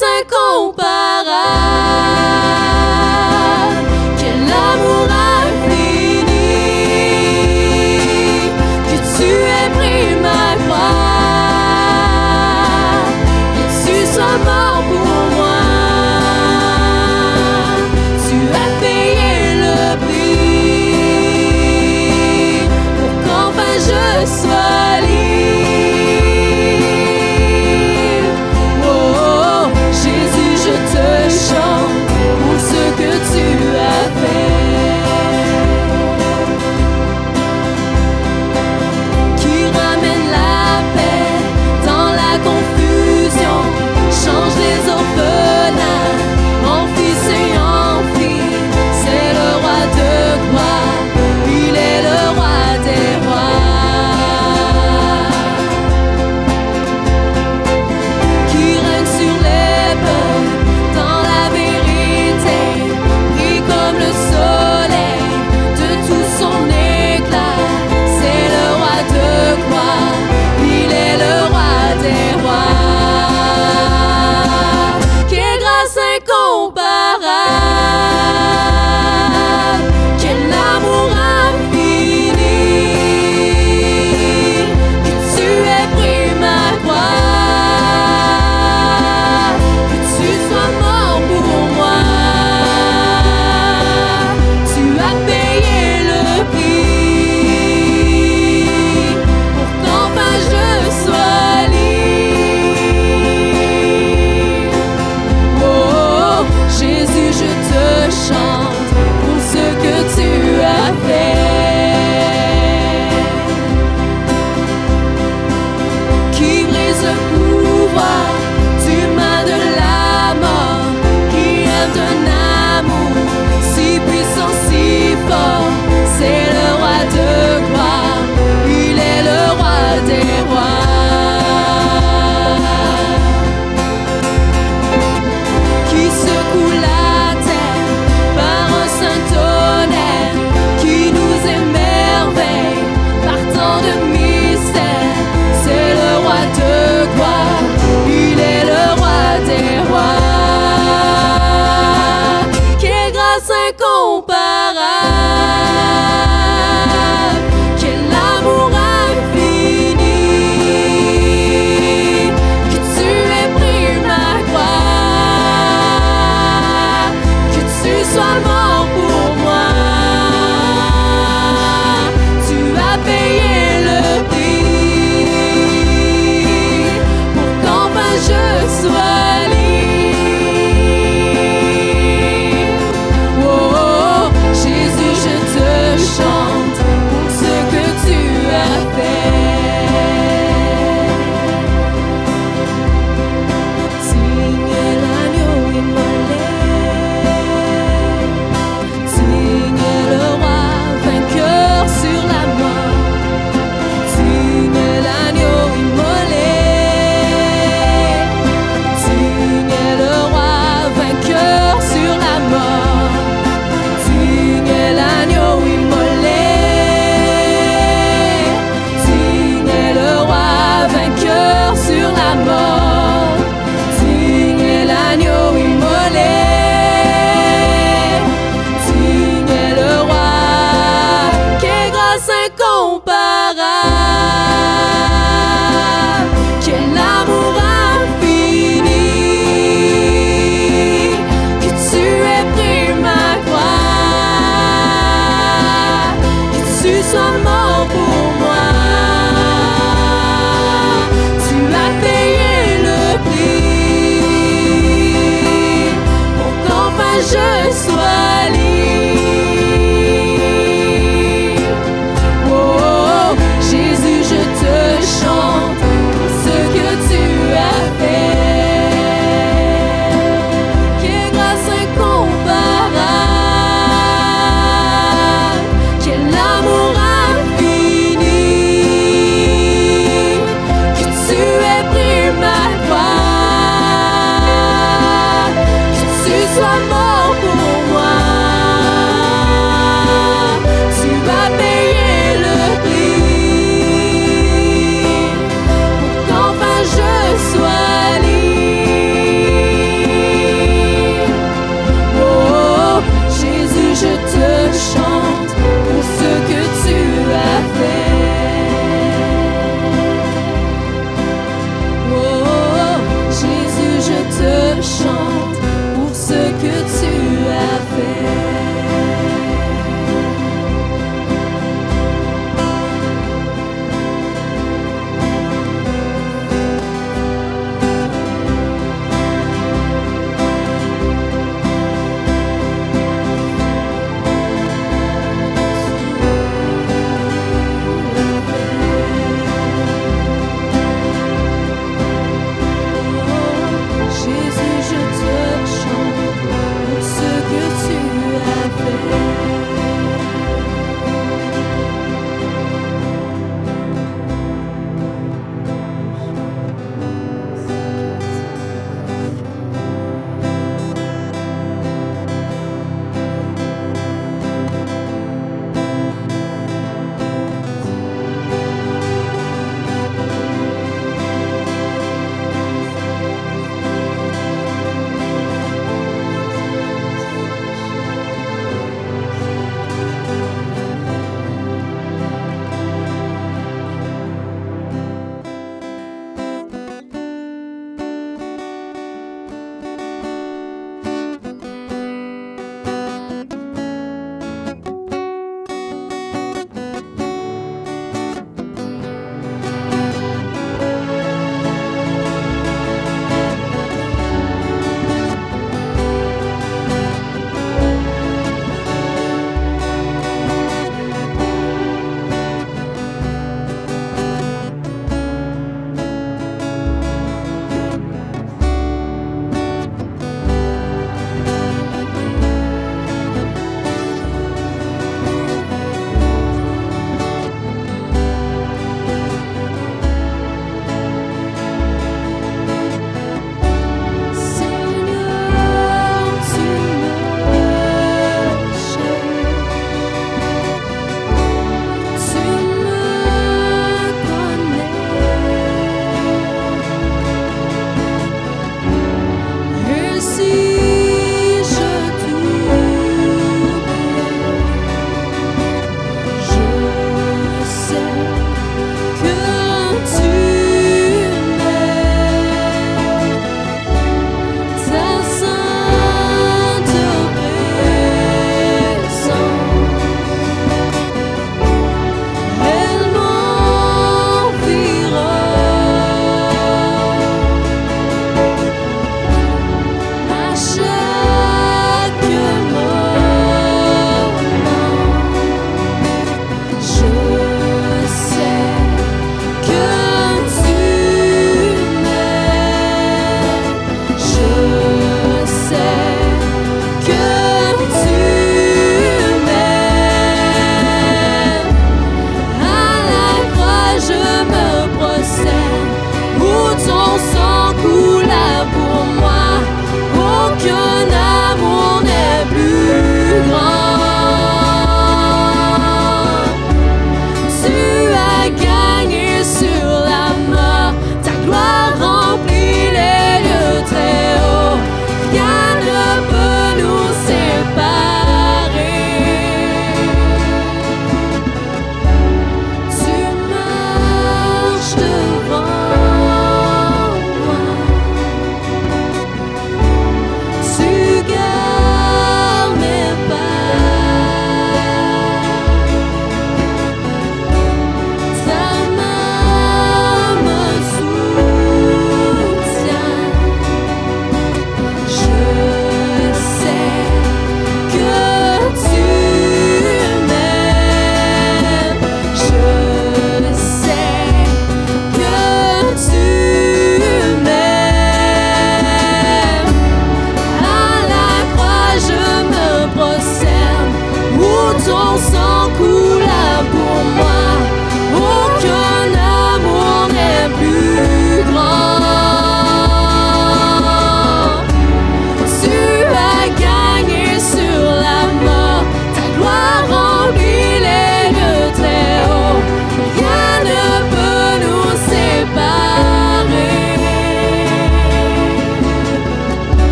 grâce incomparable. Quel amour infini que tu aies pris ma croix, que tu sois mort pour moi. Tu as payé le prix pour qu'enfin je sois libre. Oh, Jésus, je te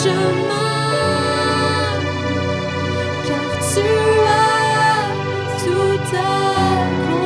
chemin, car tu as tout accompli.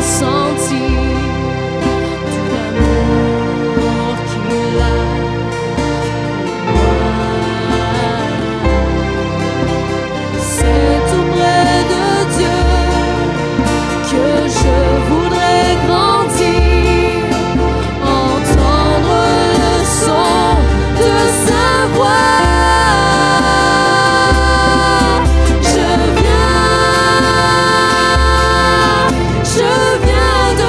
ressenti tout l'amour qu'il a pour moi. C'est tout près de Dieu que je voudrais grandir, entendre le son de sa voix. Je viens de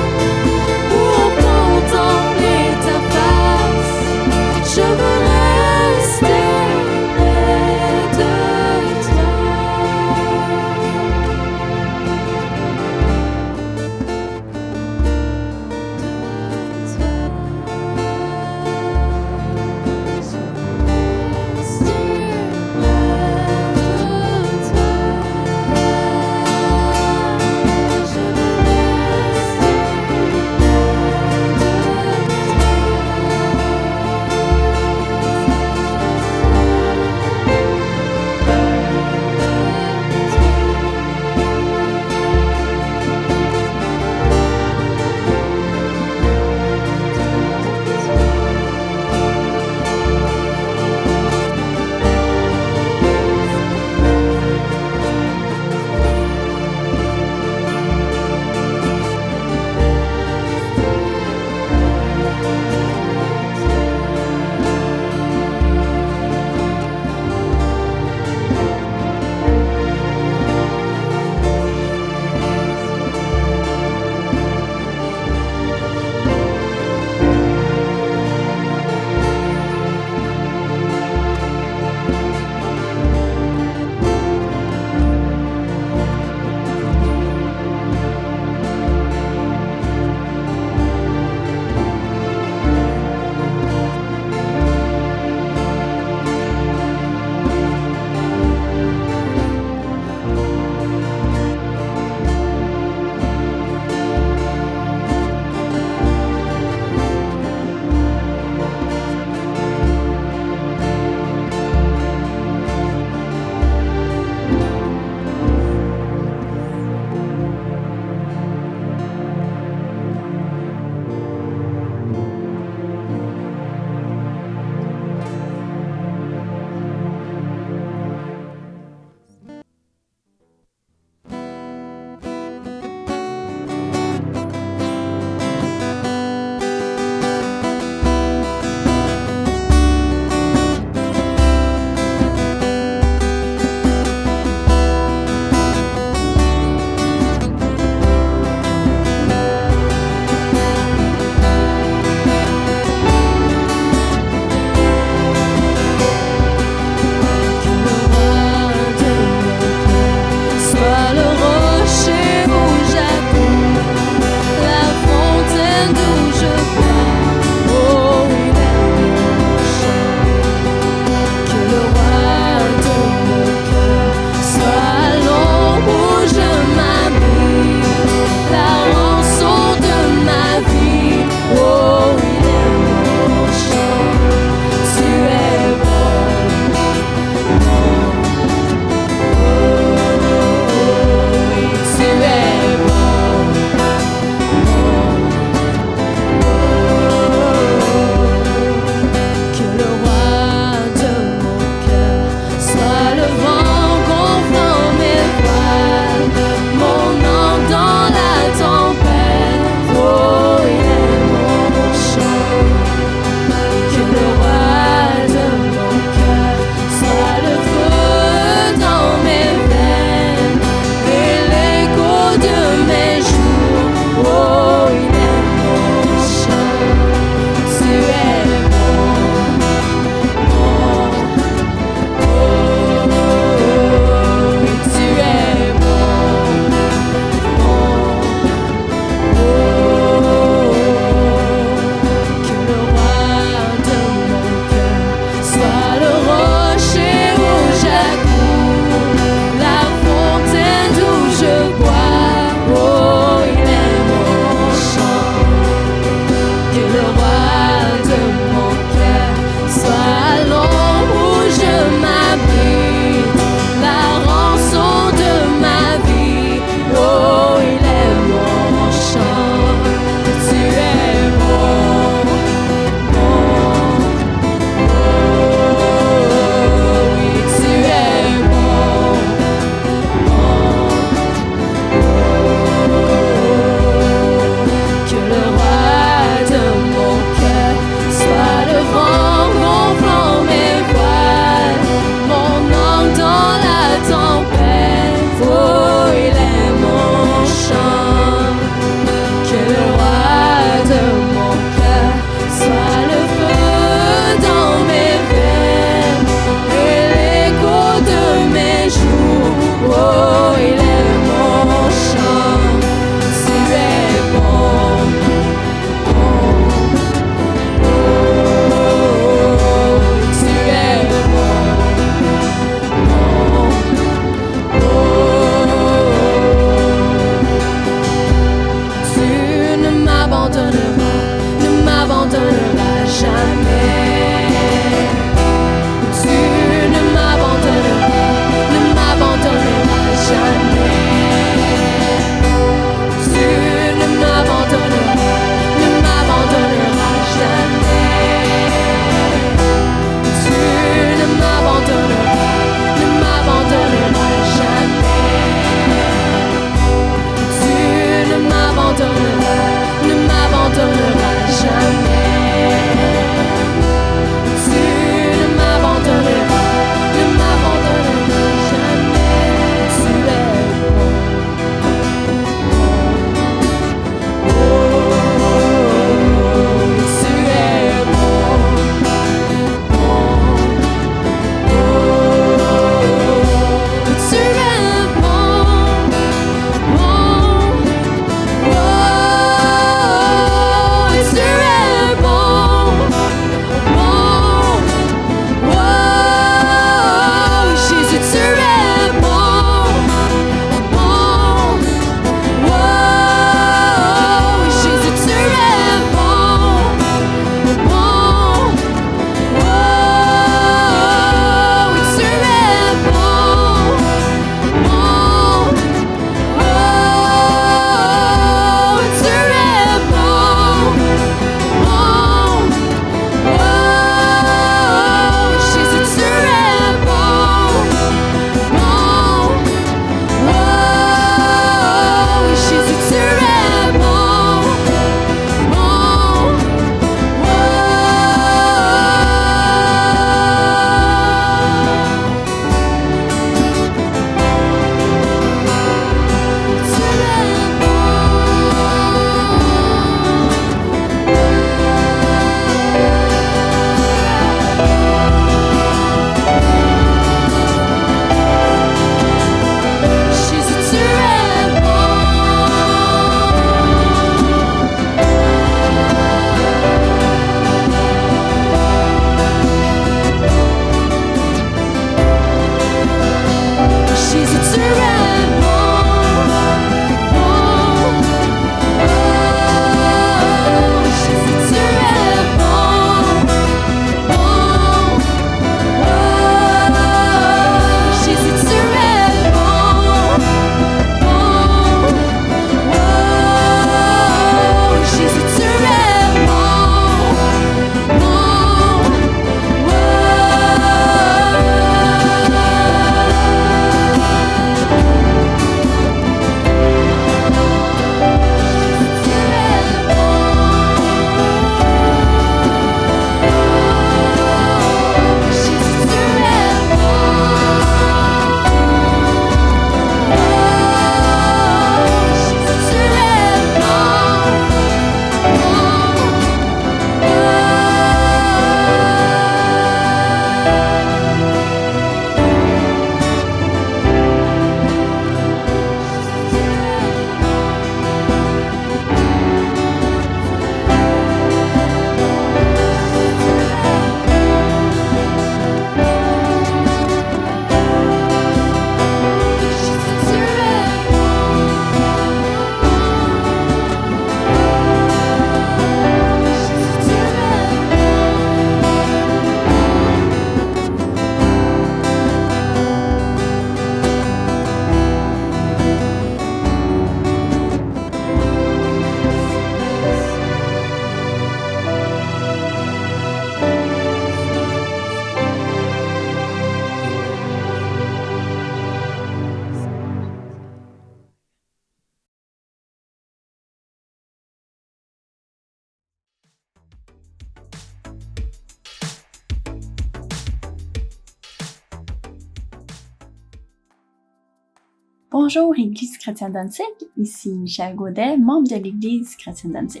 Bonjour Église chrétienne d'Annecy, ici Michèle Gaudet, membre de l'Église chrétienne d'Annecy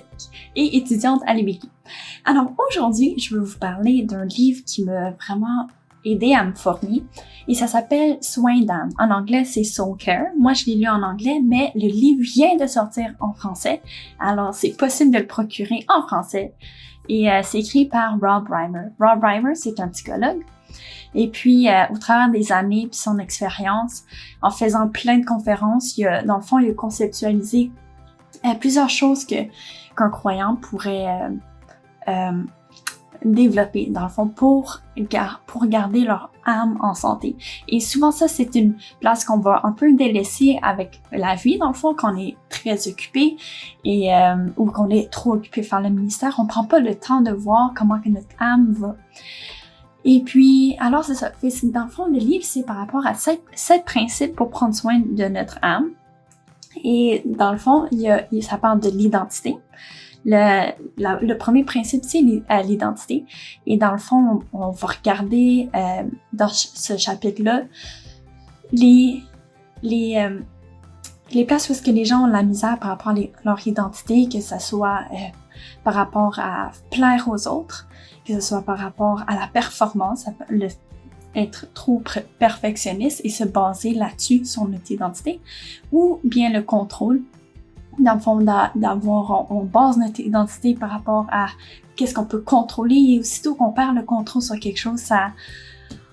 et étudiante à l'EBQ. Alors aujourd'hui, je veux vous parler d'un livre qui m'a vraiment aidé à me former et ça s'appelle Soins d'âme. En anglais, c'est Soul Care. Moi, je l'ai lu en anglais, mais le livre vient de sortir en français, alors c'est possible de le procurer en français. Et c'est écrit par Rob Reimer. Rob Reimer, c'est un psychologue. Et puis, au travers des années puis son expérience, en faisant plein de conférences, dans le fond, il a conceptualisé plusieurs choses qu'un croyant pourrait développer, dans le fond, pour garder leur âme en santé. Et souvent, ça, c'est une place qu'on va un peu délaisser avec la vie, dans le fond, quand on est très occupé et ou qu'on est trop occupé par le ministère. On prend pas le temps de voir comment que notre âme va. Et puis, alors c'est ça. Dans le fond, le livre, c'est par rapport à 7 principes pour prendre soin de notre âme. Et dans le fond, ça parle de l'identité. Le premier principe, c'est l'identité. Et dans le fond, on va regarder dans ce chapitre-là les places où est-ce que les gens ont la misère par rapport à leur identité, que ce soit par rapport à plaire aux autres, que ce soit par rapport à la performance, être trop perfectionniste et se baser là-dessus sur notre identité, ou bien le contrôle. Dans le fond, on base notre identité par rapport à qu'est-ce qu'on peut contrôler, et aussitôt qu'on perd le contrôle sur quelque chose,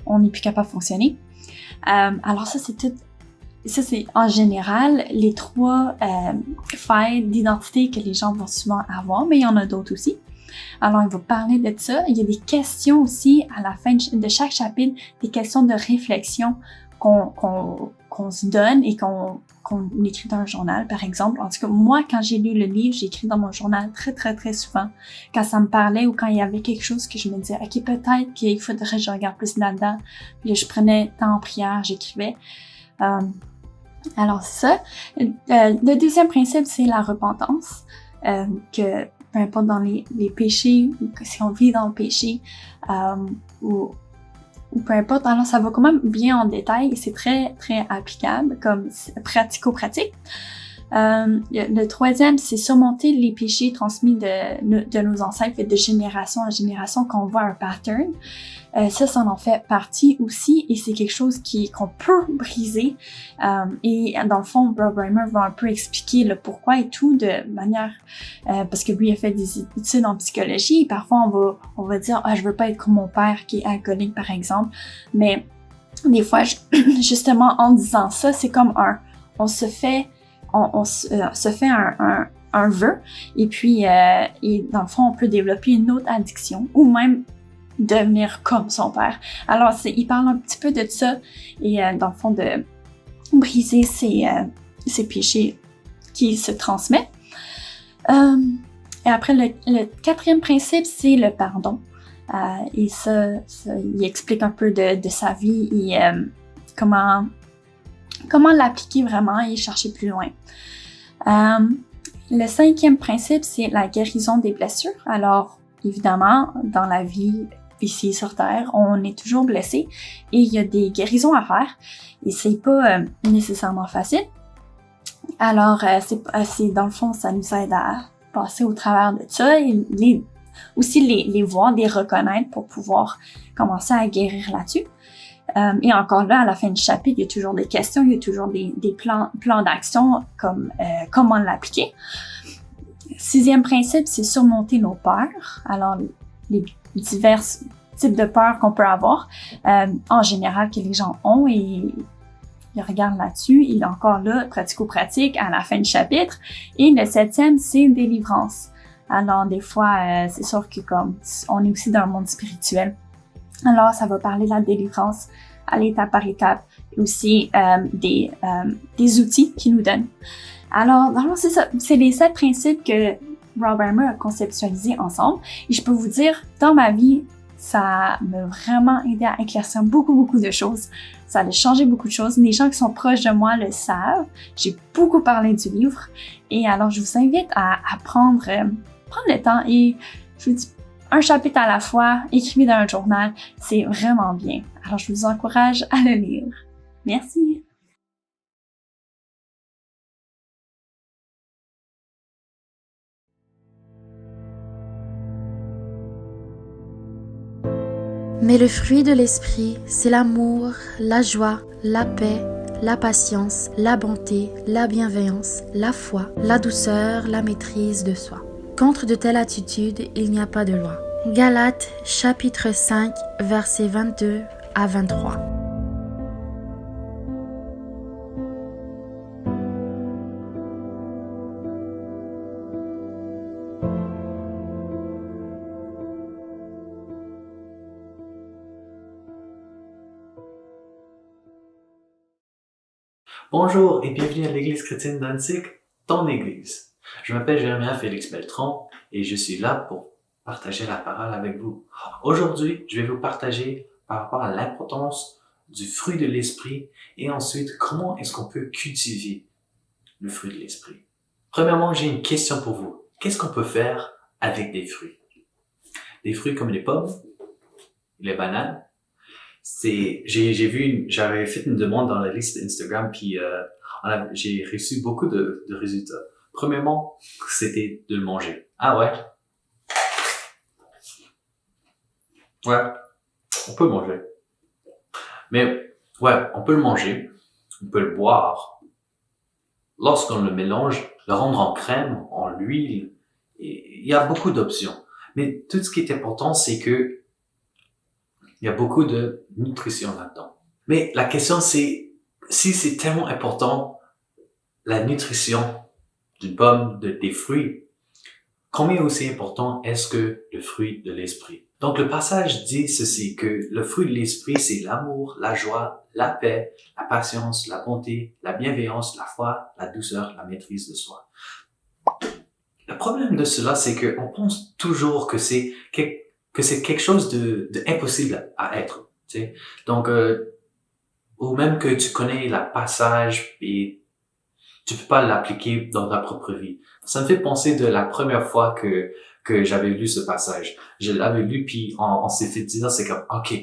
on n'est plus capable de fonctionner. Alors ça, c'est en général les 3 failles d'identité que les gens vont souvent avoir, mais il y en a d'autres aussi. Alors, il va parler de ça. Il y a des questions aussi à la fin de chaque chapitre, des questions de réflexion qu'on se donne et qu'on écrit dans un journal, par exemple. En tout cas, moi, quand j'ai lu le livre, j'ai écrit dans mon journal très, très, très souvent. Quand ça me parlait ou quand il y avait quelque chose que je me disais, OK, peut-être qu'il faudrait que je regarde plus là-dedans. Puis là, je prenais temps en prière, j'écrivais. Alors, c'est ça. Le deuxième principe, c'est la repentance. Que peu importe dans les péchés, ou que si on vit dans le péché, ou peu importe, alors ça va quand même bien en détail et c'est très, très applicable comme pratico-pratique. Le troisième, c'est surmonter les péchés transmis de nos ancêtres et de génération en génération quand on voit un pattern. Ça en fait partie aussi et c'est quelque chose qu'on peut briser. Et dans le fond, Rob Reimer va un peu expliquer le pourquoi et tout de manière... parce que lui a fait des études en psychologie et parfois on va dire « Ah, je veux pas être comme mon père qui est alcoolique, par exemple. » Mais des fois, justement, en disant ça, c'est comme on se fait un vœu et puis et dans le fond, on peut développer une autre addiction ou même devenir comme son père. Alors, il parle un petit peu de ça et dans le fond, de briser ces péchés qui se transmettent. Et après, le 4e principe, c'est le pardon. Et ça, il explique un peu de sa vie et comment l'appliquer vraiment et chercher plus loin. Le 5e principe, c'est la guérison des blessures. Alors, évidemment, dans la vie ici sur Terre, on est toujours blessé et il y a des guérisons à faire et c'est pas nécessairement facile. Alors, c'est dans le fond, ça nous aide à passer au travers de ça et aussi les voir, les reconnaître pour pouvoir commencer à guérir là-dessus. Et encore là, à la fin du chapitre, il y a toujours des questions, il y a toujours des plans d'action comme comment l'appliquer. 6e principe, c'est surmonter nos peurs. Alors, les divers types de peurs qu'on peut avoir, en général, que les gens ont et ils regardent là-dessus. Il est encore là, pratico-pratique, à la fin du chapitre. Et le 7e, c'est délivrance. Alors, des fois, c'est sûr que comme on est aussi dans le monde spirituel, alors ça va parler de la délivrance à l'étape par étape et aussi des outils qu'il nous donne. Alors, c'est ça. C'est les 7 principes que Rob Reimer a conceptualisés ensemble. Et je peux vous dire, dans ma vie, ça m'a vraiment aidé à éclaircir beaucoup, beaucoup de choses. Ça a changé beaucoup de choses. Les gens qui sont proches de moi le savent. J'ai beaucoup parlé du livre. Et alors, je vous invite à prendre le temps et je vous dis, un chapitre à la fois, écrivez dans un journal, c'est vraiment bien. Alors, je vous encourage à le lire. Merci! Mais le fruit de l'esprit, c'est l'amour, la joie, la paix, la patience, la bonté, la bienveillance, la foi, la douceur, la maîtrise de soi. Contre de telles attitudes, il n'y a pas de loi. Galates chapitre 5, versets 22 à 23. Bonjour et bienvenue à l'Église chrétienne d'Annecy, ton Église. Je m'appelle Jérémie Félix Beltran et je suis là pour partager la parole avec vous. Aujourd'hui, je vais vous partager par rapport à l'importance du fruit de l'Esprit et ensuite comment est-ce qu'on peut cultiver le fruit de l'Esprit. Premièrement, j'ai une question pour vous. Qu'est-ce qu'on peut faire avec des fruits? Des fruits comme les pommes, les bananes. J'avais fait une demande dans la liste Instagram puis j'ai reçu beaucoup de résultats. Premièrement, c'était de le manger. Ah ouais? Ouais, on peut le manger. Mais ouais, on peut le manger, on peut le boire. Lorsqu'on le mélange, le rendre en crème, en huile, il y a beaucoup d'options. Mais tout ce qui est important, c'est que il y a beaucoup de nutrition là-dedans. Mais la question c'est, si c'est tellement important, la nutrition d'une pomme, des fruits, combien aussi important est-ce que le fruit de l'esprit? Donc le passage dit ceci, que le fruit de l'esprit, c'est l'amour, la joie, la paix, la patience, la bonté, la bienveillance, la foi, la douceur, la maîtrise de soi. Le problème de cela, c'est qu'on pense toujours que c'est quelque chose de impossible à être. Tu sais? Donc, ou même que tu connais le passage et tu peux pas l'appliquer dans ta propre vie. Ça me fait penser de la première fois que j'avais lu ce passage. Je l'avais lu puis on s'est fait dire, c'est comme, ok,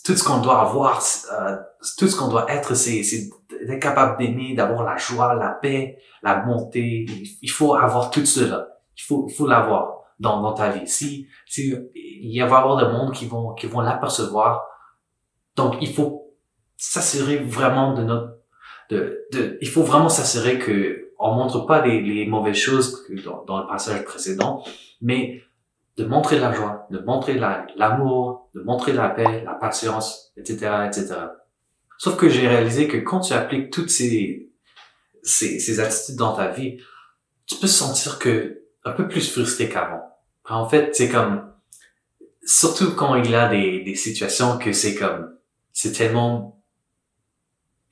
tout ce qu'on doit avoir, tout ce qu'on doit être, c'est d'être capable d'aimer, d'avoir la joie, la paix, la bonté. Il faut avoir tout cela. Il faut l'avoir dans ta vie. Si il va y avoir des mondes qui vont l'apercevoir. Donc, il faut s'assurer vraiment il faut vraiment s'assurer que on montre pas les mauvaises choses que dans le passage précédent, mais de montrer la joie, de montrer l'amour, de montrer la paix, la patience, etc., etc. Sauf que j'ai réalisé que quand tu appliques toutes ces attitudes dans ta vie, tu peux sentir un peu plus frustré qu'avant. En fait, c'est comme, surtout quand il y a des situations que c'est tellement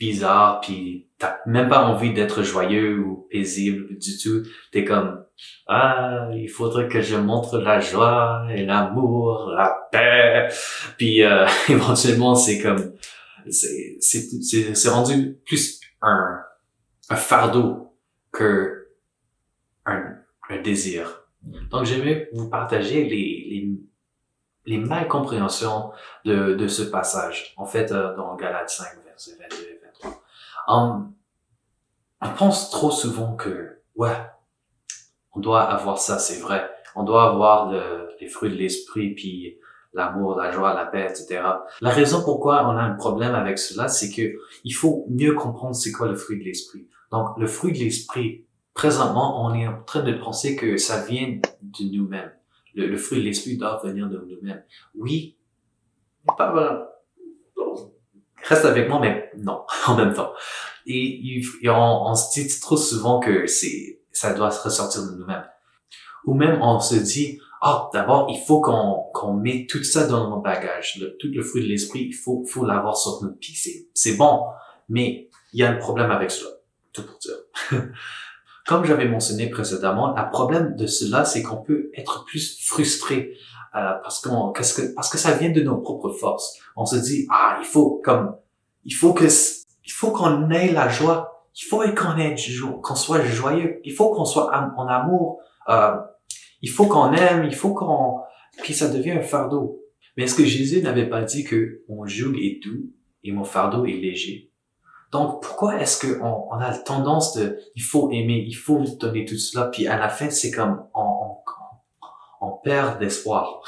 bizarre, puis t'as même pas envie d'être joyeux ou paisible du tout. T'es comme, il faudrait que je montre la joie et l'amour, la paix. Puis éventuellement, c'est rendu plus un fardeau que un désir. Donc j'aimerais vous partager les malcompréhensions de ce passage. En fait, dans Galates 5, versets 22 et 23. On pense trop souvent que, on doit avoir ça, c'est vrai. On doit avoir les fruits de l'esprit, puis l'amour, la joie, la paix, etc. La raison pourquoi on a un problème avec cela, c'est que il faut mieux comprendre c'est quoi le fruit de l'esprit. Donc, le fruit de l'esprit, présentement, on est en train de penser que ça vient de nous-mêmes. Le fruit de l'esprit doit venir de nous-mêmes. Oui, mais pas vraiment. Reste avec moi, mais non, en même temps. Et on se dit trop souvent que ça doit se ressortir de nous-mêmes. Ou même on se dit, d'abord, il faut qu'on mette tout ça dans nos bagages. Tout le fruit de l'esprit, il faut l'avoir sur notre pied. C'est bon, mais il y a un problème avec cela. Tout pour dire. Comme j'avais mentionné précédemment, le problème de cela, c'est qu'on peut être plus frustré parce que ça vient de nos propres forces. On se dit, il faut qu'on ait la joie, qu'on soit joyeux, il faut qu'on soit en amour, il faut qu'on aime, puis ça devient un fardeau. Mais est-ce que Jésus n'avait pas dit que mon joug est doux et mon fardeau est léger? Donc, pourquoi est-ce qu'on a la tendance il faut aimer, il faut donner tout cela, puis à la fin, c'est comme, on perd d'espoir.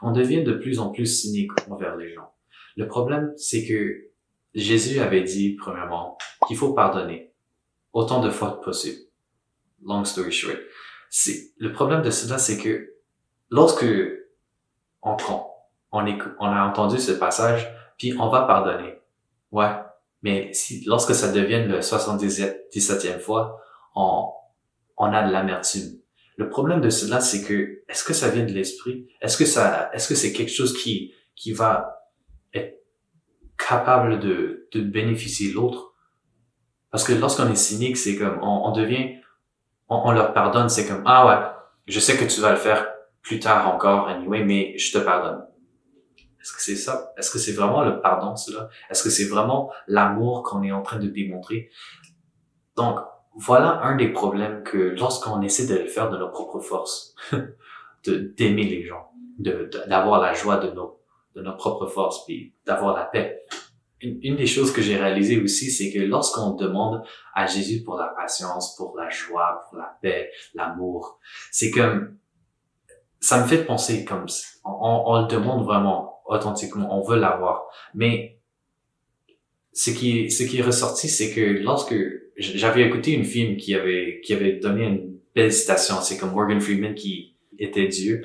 on devient de plus en plus cynique envers les gens. Le problème, c'est que Jésus avait dit, premièrement, qu'il faut pardonner autant de fois que possible. Long story short. Le problème de cela, c'est que lorsque on a entendu ce passage, puis on va pardonner. Ouais. Mais lorsque ça devient le 77e fois, on a de l'amertume. Le problème de cela, c'est que, est-ce que ça vient de l'esprit? Est-ce que c'est quelque chose qui va être capable de bénéficier l'autre? Parce que lorsqu'on est cynique, c'est comme, on leur pardonne, c'est comme, ah ouais, je sais que tu vas le faire plus tard encore, anyway, mais je te pardonne. Est-ce que c'est ça? Est-ce que c'est vraiment le pardon, cela? Est-ce que c'est vraiment l'amour qu'on est en train de démontrer? Donc, voilà un des problèmes que lorsqu'on essaie de le faire de nos propres forces, d'aimer les gens, d'avoir la joie de nos propres forces, puis d'avoir la paix. Une des choses que j'ai réalisées aussi, c'est que lorsqu'on demande à Jésus pour la patience, pour la joie, pour la paix, l'amour, c'est comme, ça me fait penser comme, on le demande vraiment authentiquement, on veut l'avoir. Mais, ce qui est ressorti, c'est que lorsque j'avais écouté une film qui avait donné une belle citation, c'est comme Morgan Freeman qui était Dieu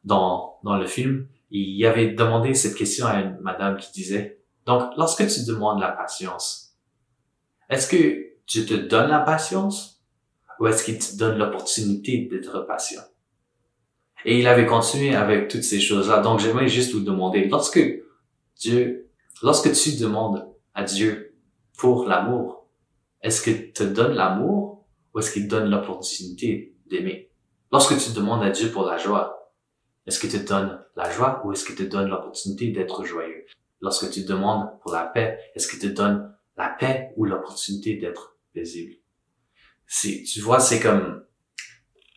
dans le film, il avait demandé cette question à une madame qui disait, donc, lorsque tu demandes la patience, est-ce que Dieu te donne la patience ou est-ce qu'il te donne l'opportunité d'être patient? Et il avait continué avec toutes ces choses-là. Donc, j'aimerais juste vous demander, lorsque tu demandes à Dieu pour l'amour, est-ce qu'il te donne l'amour ou est-ce qu'il te donne l'opportunité d'aimer? Lorsque tu demandes à Dieu pour la joie, est-ce qu'il te donne la joie ou est-ce qu'il te donne l'opportunité d'être joyeux? Lorsque tu demandes pour la paix, est-ce qu'il te donne la paix ou l'opportunité d'être paisible? Tu vois, c'est comme,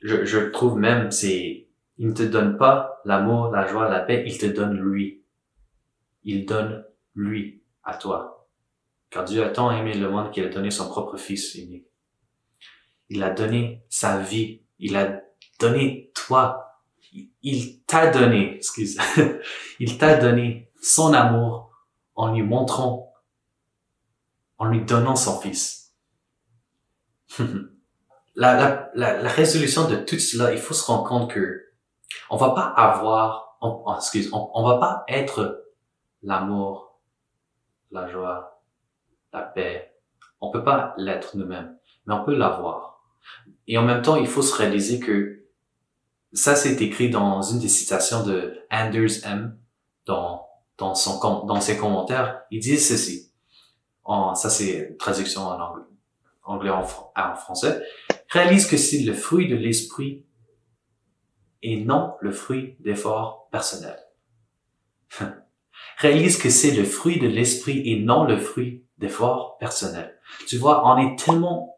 je trouve même, il ne te donne pas l'amour, la joie, la paix, il te donne lui. Il donne lui à toi. Car Dieu a tant aimé le monde qu'il a donné son propre Fils unique. Il a donné sa vie. Il a donné toi. Il t'a donné, il t'a donné son amour en lui donnant son Fils. La résolution de tout cela, il faut se rendre compte que on va pas on va pas être l'amour, la joie, la paix. On peut pas l'être nous-mêmes, mais on peut l'avoir. Et en même temps, il faut se réaliser que ça, c'est écrit dans une des citations de Anders M. dans ses commentaires. Il dit ceci. Ça, c'est une traduction en anglais en français. Réalise que c'est le fruit de l'esprit et non le fruit d'efforts personnels. Réalise que c'est le fruit de l'esprit et non le fruit d'efforts personnels. Tu vois, on est tellement...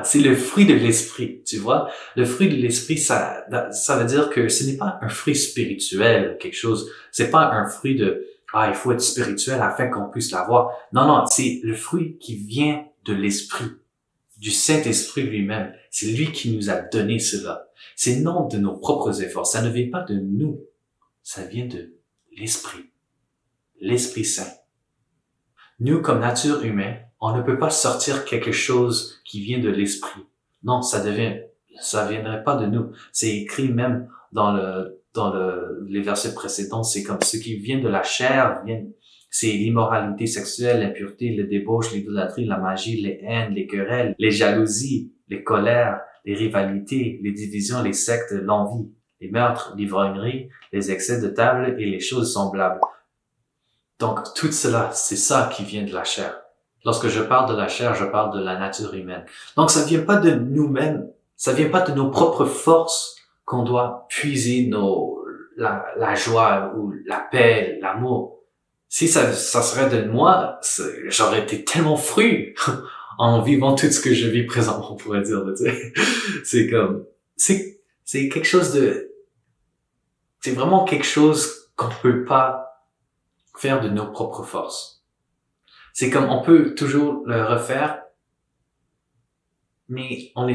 c'est le fruit de l'esprit, tu vois. Le fruit de l'esprit, ça veut dire que ce n'est pas un fruit spirituel, quelque chose. C'est pas un fruit de, il faut être spirituel afin qu'on puisse l'avoir. Non, c'est le fruit qui vient de l'esprit, du Saint-Esprit lui-même. C'est lui qui nous a donné cela. C'est non de nos propres efforts. Ça ne vient pas de nous. Ça vient de l'Esprit. L'Esprit Saint. Nous, comme nature humaine, on ne peut pas sortir quelque chose qui vient de l'Esprit. Non, ça viendrait pas de nous. C'est écrit même dans les versets précédents. C'est comme ce qui vient de la chair c'est l'immoralité sexuelle, l'impureté, le débauche, l'idolâtrie, la magie, les haines, les querelles, les jalousies, les colères, les rivalités, les divisions, les sectes, l'envie, les meurtres, l'ivrognerie, les excès de table et les choses semblables. Donc, tout cela, c'est ça qui vient de la chair. Lorsque je parle de la chair, je parle de la nature humaine. Donc, ça vient pas de nous-mêmes. Ça vient pas de nos propres forces qu'on doit puiser la joie ou la paix, l'amour. Si ça serait de moi, j'aurais été tellement fruit en vivant tout ce que je vis présentement, on pourrait dire, tu sais. C'est quelque chose c'est vraiment quelque chose qu'on peut pas faire de nos propres forces. C'est comme, on peut toujours le refaire, mais on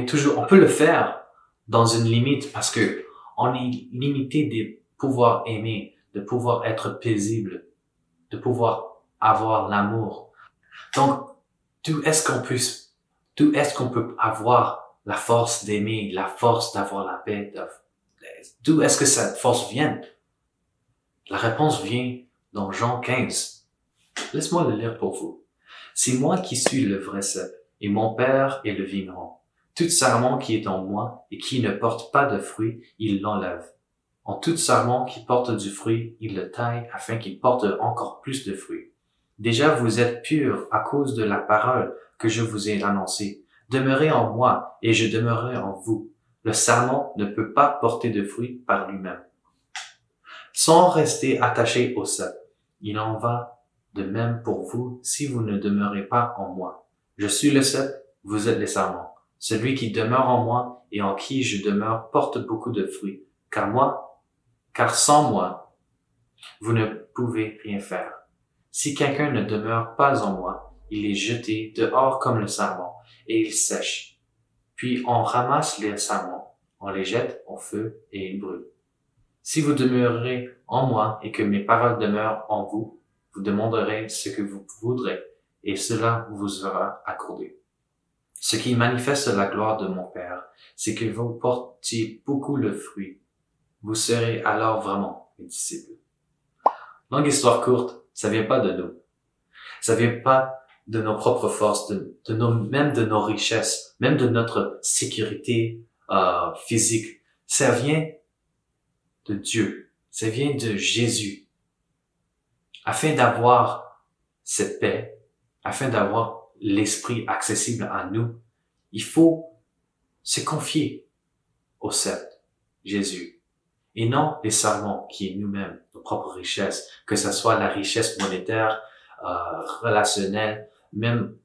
peut le faire dans une limite parce que on est limité pouvoir aimer, de pouvoir être paisible, de pouvoir avoir l'amour. Donc, d'où est-ce qu'on peut avoir la force d'aimer, la force d'avoir la paix? D'où est-ce que cette force vient? La réponse vient dans Jean 15. Laisse-moi le lire pour vous. C'est moi qui suis le vrai cep, et mon Père est le vigneron. Tout sarment qui est en moi et qui ne porte pas de fruit, il l'enlève. En tout sarment qui porte du fruit, il le taille afin qu'il porte encore plus de fruits. Déjà vous êtes purs à cause de la parole que je vous ai annoncée. Demeurez en moi et je demeurerai en vous. Le sarment ne peut pas porter de fruit par lui-même, sans rester attaché au cep. Il en va de même pour vous si vous ne demeurez pas en moi. Je suis le cep, vous êtes les sarments. Celui qui demeure en moi et en qui je demeure porte beaucoup de fruits, car sans moi, vous ne pouvez rien faire. Si quelqu'un ne demeure pas en moi, il est jeté dehors comme le sarment, et il sèche. Puis on ramasse les sarments, on les jette au feu et ils brûlent. Si vous demeurez en moi et que mes paroles demeurent en vous, vous demanderez ce que vous voudrez, et cela vous sera accordé. Ce qui manifeste la gloire de mon Père, c'est que vous portiez beaucoup de fruits. Vous serez alors vraiment mes disciples. Longue histoire courte, ça vient pas de nous. Ça vient pas de nos propres forces, même de nos richesses, même de notre sécurité physique. Ça vient de Dieu. Ça vient de Jésus. Afin d'avoir cette paix, afin d'avoir l'esprit accessible à nous, il faut se confier au cep, Jésus, et non les sarments qui est nous-mêmes, nos propres richesses, que ce soit la richesse monétaire, relationnelle, même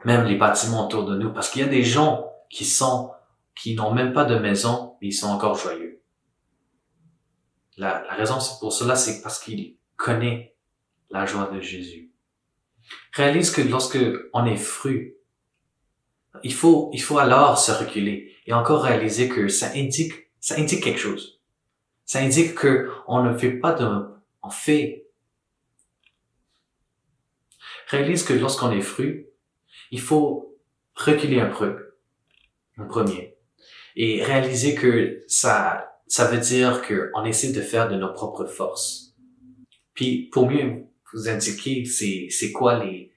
les bâtiments autour de nous, parce qu'il y a des gens qui n'ont même pas de maison, mais ils sont encore joyeux. La raison pour cela, c'est parce qu'ils connaissent la joie de Jésus. Réalise que lorsque on est fruit, il faut alors se reculer et encore réaliser que ça indique quelque chose. Ça indique que on ne fait pas on fait. Réalise que lorsqu'on est fruit, il faut reculer un peu, en premier, et réaliser que ça veut dire qu'on essaie de faire de nos propres forces. Puis, pour mieux vous indiquer c'est quoi les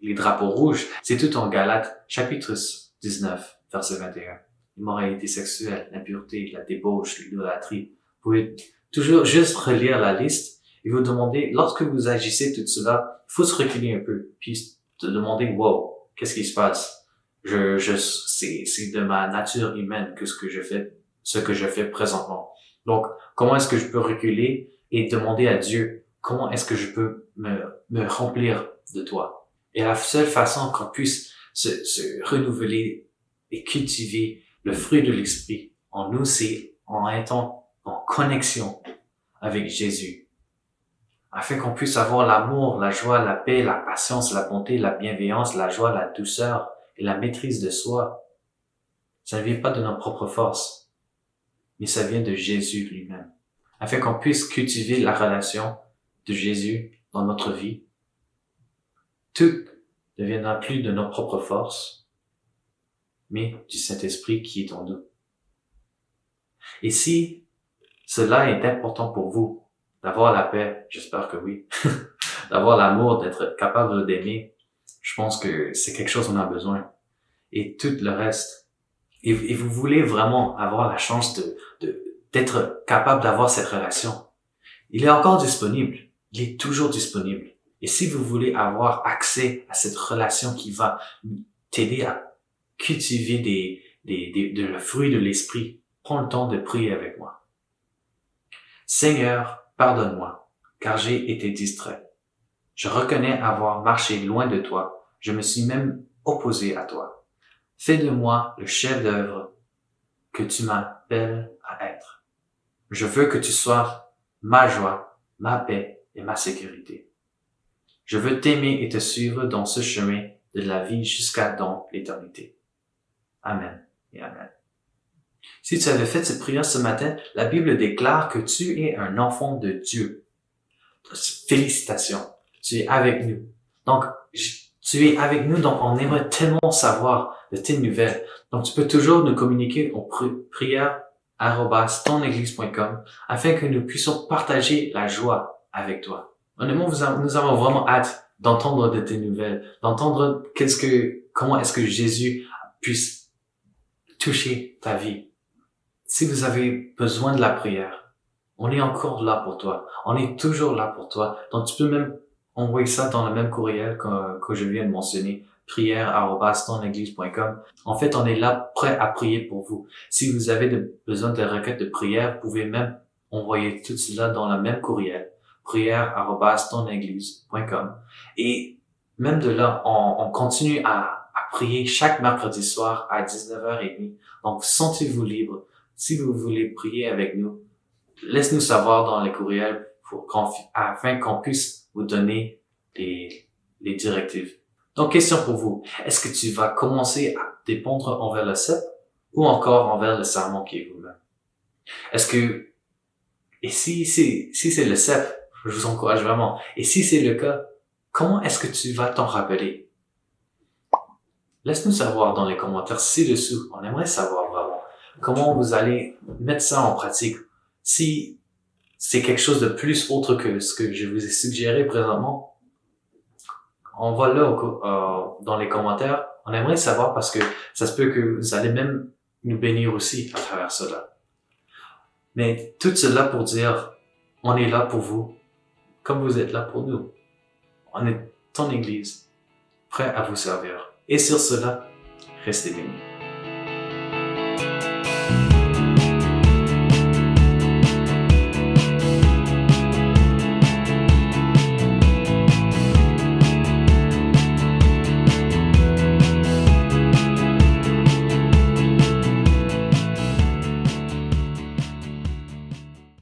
drapeaux rouges, c'est tout en Galates, chapitre 19, verset 21. L'immoralité sexuelle, l'impureté, la débauche, l'idolâtrie. Vous pouvez toujours juste relire la liste et vous demander, lorsque vous agissez tout cela, il faut se reculer un peu, puis se demander, wow, qu'est-ce qui se passe? C'est de ma nature humaine que ce que je fais présentement. Donc, comment est-ce que je peux reculer et demander à Dieu, comment est-ce que je peux me remplir de toi? Et la seule façon qu'on puisse se renouveler et cultiver le fruit de l'esprit en nous, c'est en étant en connexion avec Jésus. Afin qu'on puisse avoir l'amour, la joie, la paix, la patience, la bonté, la bienveillance, la joie, la douceur et la maîtrise de soi. Ça ne vient pas de nos propres forces, mais ça vient de Jésus lui-même. Afin qu'on puisse cultiver la relation de Jésus dans notre vie. Tout ne viendra plus de nos propres forces, mais du Saint-Esprit qui est en nous. Et si cela est important pour vous, d'avoir la paix, j'espère que oui, d'avoir l'amour, d'être capable d'aimer, je pense que c'est quelque chose qu'on a besoin. Et tout le reste. Et vous voulez vraiment avoir la chance d'être capable d'avoir cette relation. Il est encore disponible. Il est toujours disponible. Et si vous voulez avoir accès à cette relation qui va t'aider à cultiver le fruit de l'esprit, prends le temps de prier avec moi. Seigneur, pardonne-moi, car j'ai été distrait. Je reconnais avoir marché loin de toi. Je me suis même opposé à toi. Fais de moi le chef-d'œuvre que tu m'appelles à être. Je veux que tu sois ma joie, ma paix et ma sécurité. Je veux t'aimer et te suivre dans ce chemin de la vie jusqu'à dans l'éternité. Amen et Amen. Si tu avais fait cette prière ce matin, la Bible déclare que tu es un enfant de Dieu. Félicitations. Tu es avec nous. Donc, tu es avec nous, donc on aimerait tellement savoir de tes nouvelles. Donc, tu peux toujours nous communiquer au prière@toneglise.com afin que nous puissions partager la joie avec toi. Honnêtement, nous avons vraiment hâte d'entendre de tes nouvelles, d'entendre comment est-ce que Jésus puisse toucher ta vie. Si vous avez besoin de la prière, on est encore là pour toi. On est toujours là pour toi. Donc, tu peux même envoyer ça dans le même courriel que je viens de mentionner, prière@toneglise.com. En fait, on est là prêt à prier pour vous. Si vous avez besoin de requêtes de prière, vous pouvez même envoyer tout cela dans le même courriel, prière@toneglise.com. Et même de là, on continue à prier chaque mercredi soir à 19h30. Donc, sentez-vous libre. Si vous voulez prier avec nous, laisse-nous savoir dans les courriels afin qu'on puisse vous donner les directives. Donc, question pour vous. Est-ce que tu vas commencer à dépendre envers le cep ou encore envers le serment qui est vous-même? Et si c'est le cep, je vous encourage vraiment. Et si c'est le cas, comment est-ce que tu vas t'en rappeler? Laisse-nous savoir dans les commentaires ci-dessous. On aimerait savoir vraiment comment vous allez mettre ça en pratique. Si c'est quelque chose de plus autre que ce que je vous ai suggéré présentement, envoie-le dans les commentaires. On aimerait savoir parce que ça se peut que vous allez même nous bénir aussi à travers cela. Mais tout cela pour dire, on est là pour vous, comme vous êtes là pour nous. On est ton Église, prêt à vous servir. Et sur cela, restez bénis.